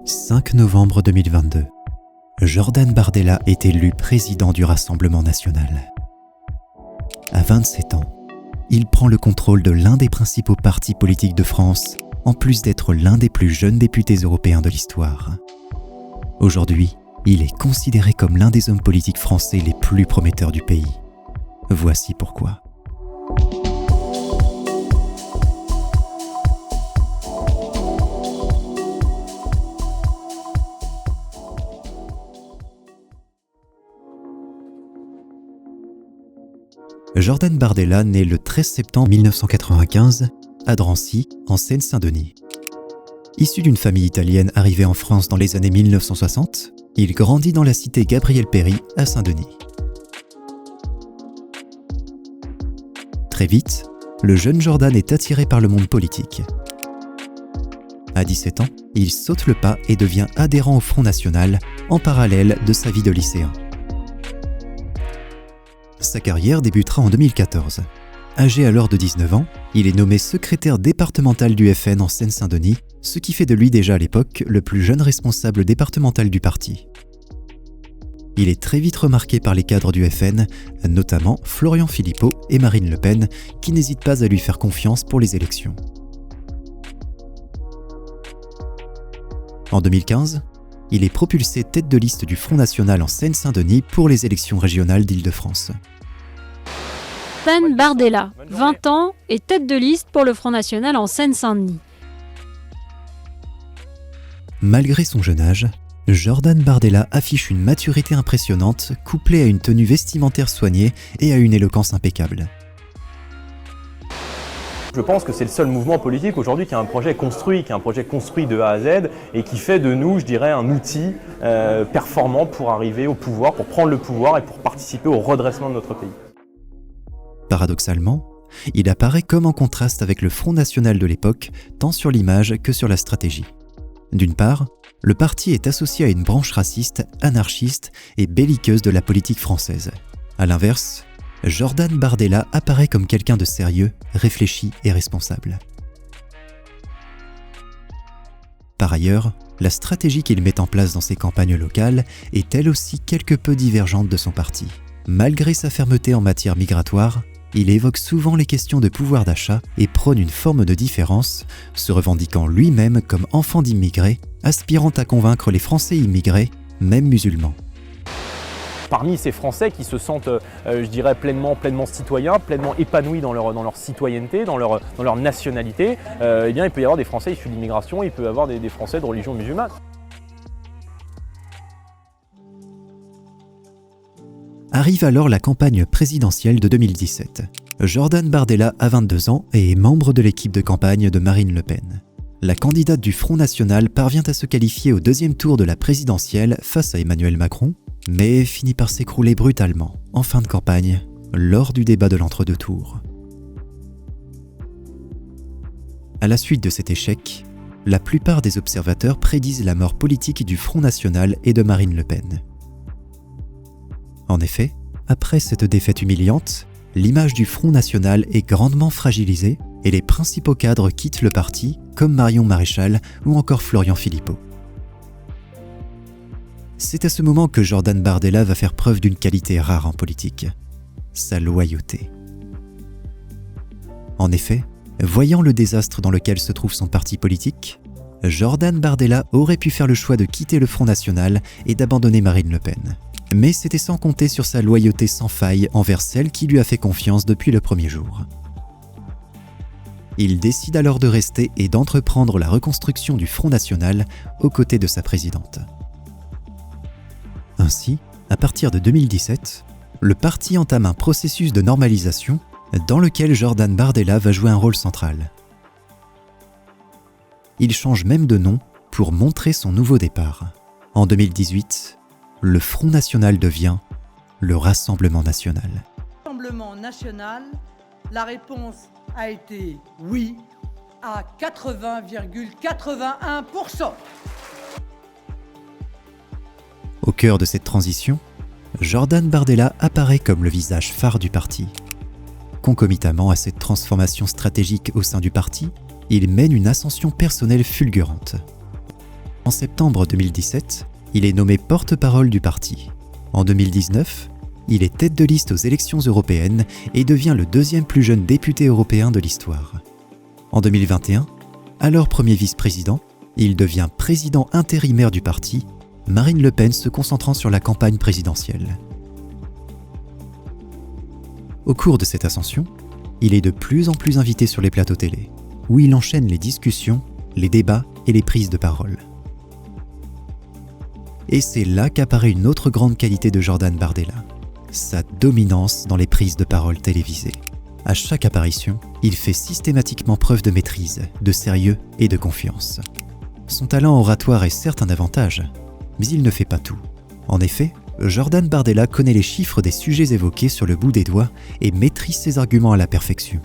5 novembre 2022. Jordan Bardella est élu président du Rassemblement national. À 27 ans, il prend le contrôle de l'un des principaux partis politiques de France, en plus d'être l'un des plus jeunes députés européens de l'histoire. Aujourd'hui, il est considéré comme l'un des hommes politiques français les plus prometteurs du pays. Voici pourquoi. Jordan Bardella naît le 13 septembre 1995 à Drancy, en Seine-Saint-Denis. Issu d'une famille italienne arrivée en France dans les années 1960, il grandit dans la cité Gabriel-Péri à Saint-Denis. Très vite, le jeune Jordan est attiré par le monde politique. À 17 ans, il saute le pas et devient adhérent au Front National en parallèle de sa vie de lycéen. Sa carrière débutera en 2014. Âgé alors de 19 ans, il est nommé secrétaire départemental du FN en Seine-Saint-Denis, ce qui fait de lui déjà à l'époque le plus jeune responsable départemental du parti. Il est très vite remarqué par les cadres du FN, notamment Florian Philippot et Marine Le Pen, qui n'hésitent pas à lui faire confiance pour les élections. En 2015, il est propulsé tête de liste du Front National en Seine-Saint-Denis pour les élections régionales d'Île-de-France. Jordan Bardella, 20 ans, est tête de liste pour le Front National en Seine-Saint-Denis. Malgré son jeune âge, Jordan Bardella affiche une maturité impressionnante couplée à une tenue vestimentaire soignée et à une éloquence impeccable. Je pense que c'est le seul mouvement politique aujourd'hui qui a un projet construit, de A à Z et qui fait de nous, je dirais, un outil performant pour arriver au pouvoir, pour prendre le pouvoir et pour participer au redressement de notre pays. Paradoxalement, il apparaît comme en contraste avec le Front National de l'époque, tant sur l'image que sur la stratégie. D'une part, le parti est associé à une branche raciste, anarchiste et belliqueuse de la politique française. À l'inverse, Jordan Bardella apparaît comme quelqu'un de sérieux, réfléchi et responsable. Par ailleurs, la stratégie qu'il met en place dans ses campagnes locales est elle aussi quelque peu divergente de son parti. Malgré sa fermeté en matière migratoire, il évoque souvent les questions de pouvoir d'achat et prône une forme de différence, se revendiquant lui-même comme enfant d'immigrés, aspirant à convaincre les Français immigrés, même musulmans. Parmi ces Français qui se sentent, je dirais, pleinement citoyens, pleinement épanouis dans leur citoyenneté, dans leur nationalité, eh bien, il peut y avoir des Français issus de l'immigration, il peut y avoir des Français de religion musulmane. Arrive alors la campagne présidentielle de 2017. Jordan Bardella a 22 ans et est membre de l'équipe de campagne de Marine Le Pen. La candidate du Front National parvient à se qualifier au deuxième tour de la présidentielle face à Emmanuel Macron, mais finit par s'écrouler brutalement, en fin de campagne, lors du débat de l'entre-deux tours. À la suite de cet échec, la plupart des observateurs prédisent la mort politique du Front National et de Marine Le Pen. En effet, après cette défaite humiliante, l'image du Front National est grandement fragilisée et les principaux cadres quittent le parti, comme Marion Maréchal ou encore Florian Philippot. C'est à ce moment que Jordan Bardella va faire preuve d'une qualité rare en politique, sa loyauté. En effet, voyant le désastre dans lequel se trouve son parti politique, Jordan Bardella aurait pu faire le choix de quitter le Front National et d'abandonner Marine Le Pen. Mais c'était sans compter sur sa loyauté sans faille envers celle qui lui a fait confiance depuis le premier jour. Il décide alors de rester et d'entreprendre la reconstruction du Front National aux côtés de sa présidente. Ainsi, à partir de 2017, le parti entame un processus de normalisation dans lequel Jordan Bardella va jouer un rôle central. Il change même de nom pour montrer son nouveau départ. En 2018, le Front National devient le Rassemblement national. Rassemblement national, la réponse a été oui à 80,81%. Au cœur de cette transition, Jordan Bardella apparaît comme le visage phare du parti. Concomitamment à cette transformation stratégique au sein du parti, il mène une ascension personnelle fulgurante. En septembre 2017, il est nommé porte-parole du parti. En 2019, il est tête de liste aux élections européennes et devient le deuxième plus jeune député européen de l'histoire. En 2021, alors premier vice-président, il devient président intérimaire du parti, Marine Le Pen se concentrant sur la campagne présidentielle. Au cours de cette ascension, il est de plus en plus invité sur les plateaux télé, où il enchaîne les discussions, les débats et les prises de parole. Et c'est là qu'apparaît une autre grande qualité de Jordan Bardella, sa dominance dans les prises de parole télévisées. À chaque apparition, il fait systématiquement preuve de maîtrise, de sérieux et de confiance. Son talent oratoire est certes un avantage, mais il ne fait pas tout. En effet, Jordan Bardella connaît les chiffres des sujets évoqués sur le bout des doigts et maîtrise ses arguments à la perfection.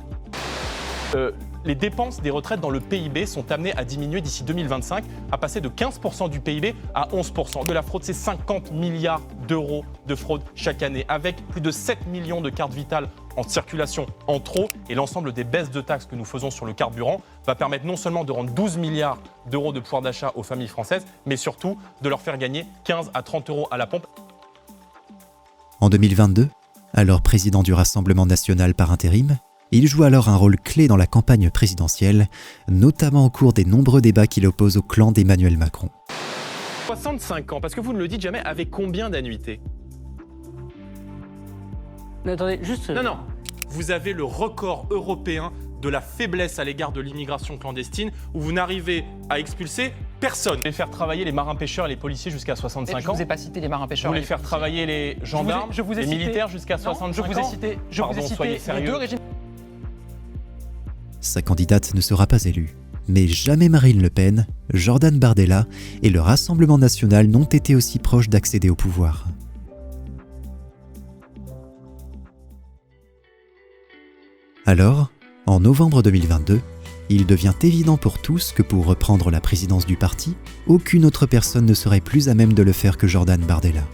Les dépenses des retraites dans le PIB sont amenées à diminuer d'ici 2025, à passer de 15% du PIB à 11%. De la fraude, c'est 50 milliards d'euros de fraude chaque année, avec plus de 7 millions de cartes vitales en circulation en trop. Et l'ensemble des baisses de taxes que nous faisons sur le carburant va permettre non seulement de rendre 12 milliards d'euros de pouvoir d'achat aux familles françaises, mais surtout de leur faire gagner 15 à 30 euros à la pompe. En 2022, alors président du Rassemblement national par intérim, il joue alors un rôle clé dans la campagne présidentielle, notamment au cours des nombreux débats qui l'opposent au clan d'Emmanuel Macron. 65 ans, parce que vous ne le dites jamais, avec combien d'annuités? Mais attendez, juste... Non. Vous avez le record européen de la faiblesse à l'égard de l'immigration clandestine, où vous n'arrivez à expulser personne. Vous voulez faire travailler les marins-pêcheurs et les policiers jusqu'à 65 ans. Je ne vous ai pas cité les marins-pêcheurs. Vous voulez faire travailler les gendarmes, les militaires jusqu'à 65 ans. Je vous ai cité soyez sérieux. les deux régimes. Sa candidate ne sera pas élue. Mais jamais Marine Le Pen, Jordan Bardella et le Rassemblement national n'ont été aussi proches d'accéder au pouvoir. Alors, en novembre 2022, il devient évident pour tous que pour reprendre la présidence du parti, aucune autre personne ne serait plus à même de le faire que Jordan Bardella.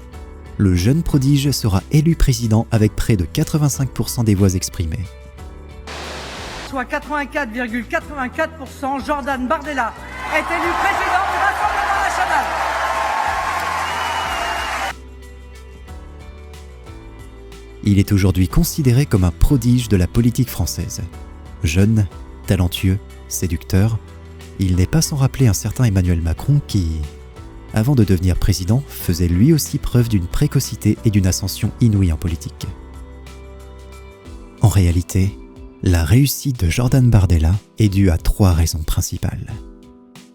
Le jeune prodige sera élu président avec près de 85% des voix exprimées. Soit 84,84%, Jordan Bardella est élu président du Rassemblement national. Il est aujourd'hui considéré comme un prodige de la politique française. Jeune, talentueux, séducteur, il n'est pas sans rappeler un certain Emmanuel Macron qui, avant de devenir président, faisait lui aussi preuve d'une précocité et d'une ascension inouïe en politique. En réalité, la réussite de Jordan Bardella est due à 3 raisons principales.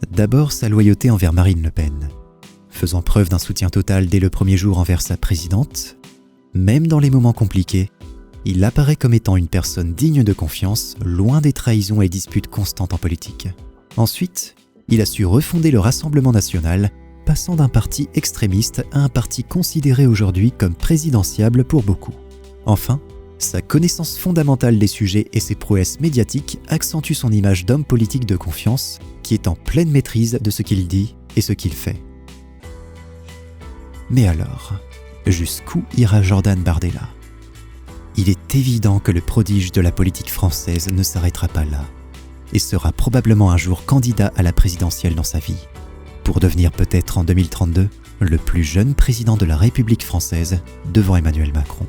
D'abord, sa loyauté envers Marine Le Pen. Faisant preuve d'un soutien total dès le premier jour envers sa présidente, même dans les moments compliqués, il apparaît comme étant une personne digne de confiance, loin des trahisons et disputes constantes en politique. Ensuite, il a su refonder le Rassemblement national, passant d'un parti extrémiste à un parti considéré aujourd'hui comme présidentiable pour beaucoup. Enfin, sa connaissance fondamentale des sujets et ses prouesses médiatiques accentuent son image d'homme politique de confiance, qui est en pleine maîtrise de ce qu'il dit et ce qu'il fait. Mais alors, jusqu'où ira Jordan Bardella ? Il est évident que le prodige de la politique française ne s'arrêtera pas là, et sera probablement un jour candidat à la présidentielle dans sa vie, pour devenir peut-être en 2032 le plus jeune président de la République française devant Emmanuel Macron.